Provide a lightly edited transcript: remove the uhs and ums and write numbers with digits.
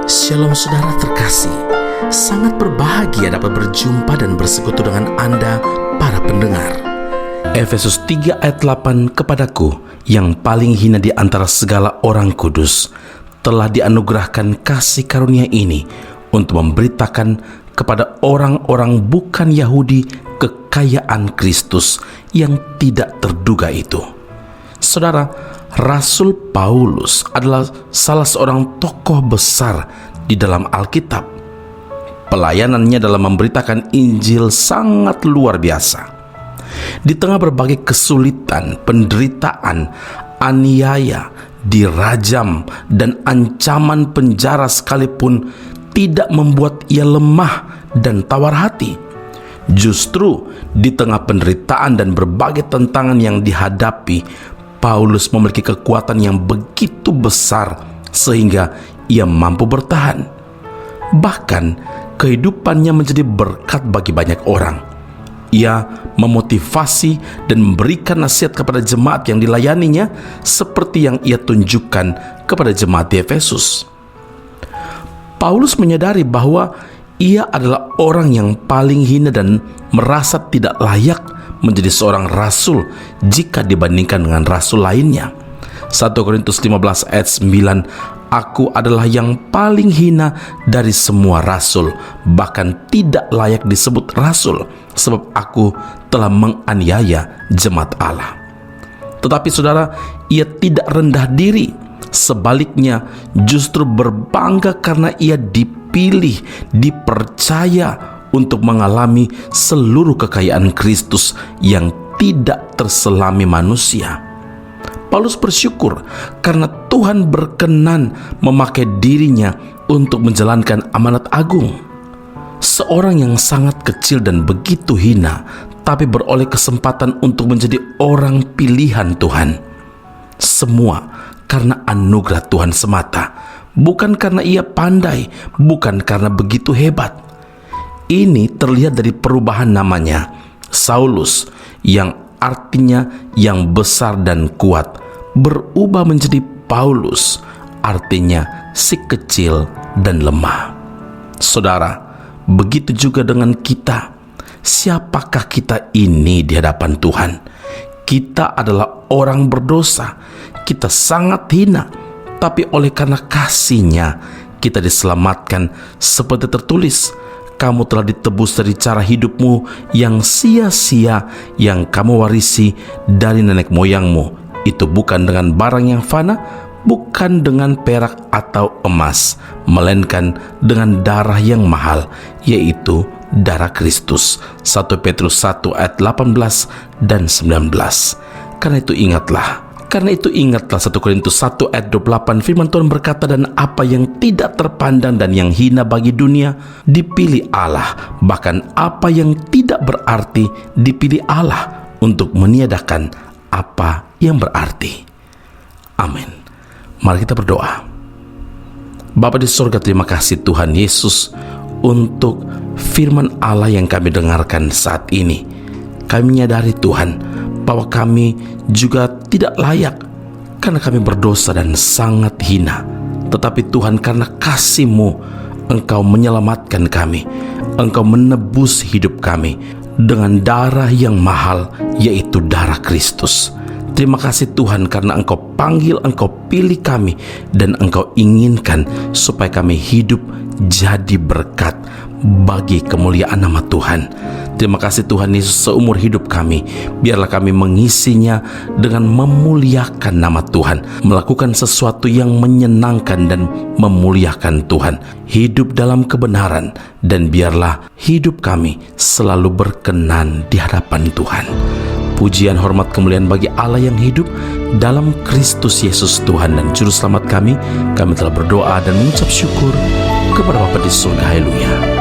Shalom saudara terkasih, sangat berbahagia dapat berjumpa dan bersekutu dengan Anda para pendengar. Efesus 3 ayat 8, kepadaku yang paling hina di antara segala orang kudus, telah dianugerahkan kasih karunia ini untuk memberitakan kepada orang-orang bukan Yahudi kekayaan Kristus yang tidak terduga itu. Saudara, Rasul Paulus adalah salah seorang tokoh besar di dalam Alkitab. Pelayanannya dalam memberitakan Injil sangat luar biasa. Di tengah berbagai kesulitan, penderitaan, aniaya, dirajam, dan ancaman penjara sekalipun tidak membuat ia lemah dan tawar hati. Justru di tengah penderitaan dan berbagai tantangan yang dihadapi, Paulus memiliki kekuatan yang begitu besar sehingga ia mampu bertahan. Bahkan kehidupannya menjadi berkat bagi banyak orang. Ia memotivasi dan memberikan nasihat kepada jemaat yang dilayaninya seperti yang ia tunjukkan kepada jemaat di Efesus. Paulus menyadari bahwa ia adalah orang yang paling hina dan merasa tidak layak menjadi seorang rasul jika dibandingkan dengan rasul lainnya. 1 Korintus 15 ayat 9, aku adalah yang paling hina dari semua rasul, bahkan tidak layak disebut rasul, sebab aku telah menganiaya jemaat Allah. Tetapi saudara, ia tidak rendah diri. Sebaliknya, justru berbangga karena ia dipilih, dipercaya untuk mengalami seluruh kekayaan Kristus yang tidak terselami manusia. Paulus bersyukur karena Tuhan berkenan memakai dirinya untuk menjalankan amanat agung. Seorang yang sangat kecil dan begitu hina, tapi beroleh kesempatan untuk menjadi orang pilihan Tuhan. Semua karena anugerah Tuhan semata, bukan karena ia pandai, bukan karena begitu hebat. Ini terlihat dari perubahan namanya, Saulus, yang artinya yang besar dan kuat, berubah menjadi Paulus, artinya si kecil dan lemah. Saudara, begitu juga dengan kita. Siapakah kita ini di hadapan Tuhan? Kita adalah orang berdosa. Kita sangat hina, tapi oleh karena kasih-Nya kita diselamatkan seperti tertulis, kamu telah ditebus dari cara hidupmu yang sia-sia yang kamu warisi dari nenek moyangmu. Itu bukan dengan barang yang fana, bukan dengan perak atau emas, melainkan dengan darah yang mahal, yaitu darah Kristus. 1 Petrus 1 ayat 18 dan 19. Karena itu ingatlah 1 Korintus 1 ayat 28, firman Tuhan berkata, dan apa yang tidak terpandang dan yang hina bagi dunia dipilih Allah, bahkan apa yang tidak berarti dipilih Allah untuk meniadakan apa yang berarti. Amin. Mari kita berdoa. Bapa di surga, terima kasih Tuhan Yesus untuk firman Allah yang kami dengarkan saat ini. Kami menyadari Tuhan bahwa kami juga tidak layak karena kami berdosa dan sangat hina. Tetapi Tuhan, karena kasih-Mu, Engkau menyelamatkan kami. Engkau menebus hidup kami dengan darah yang mahal, yaitu darah Kristus. Terima kasih Tuhan karena Engkau panggil, Engkau pilih kami, dan Engkau inginkan supaya kami hidup jadi berkat bagi kemuliaan nama Tuhan. Terima kasih Tuhan Yesus, seumur hidup kami biarlah kami mengisinya dengan memuliakan nama Tuhan, melakukan sesuatu yang menyenangkan dan memuliakan Tuhan, hidup dalam kebenaran, dan biarlah hidup kami selalu berkenan di hadapan Tuhan. Pujian, hormat, kemuliaan bagi Allah yang hidup dalam Kristus Yesus Tuhan dan Juru Selamat kami. Kami telah berdoa dan mengucap syukur kepada Bapa di surga. Haleluya.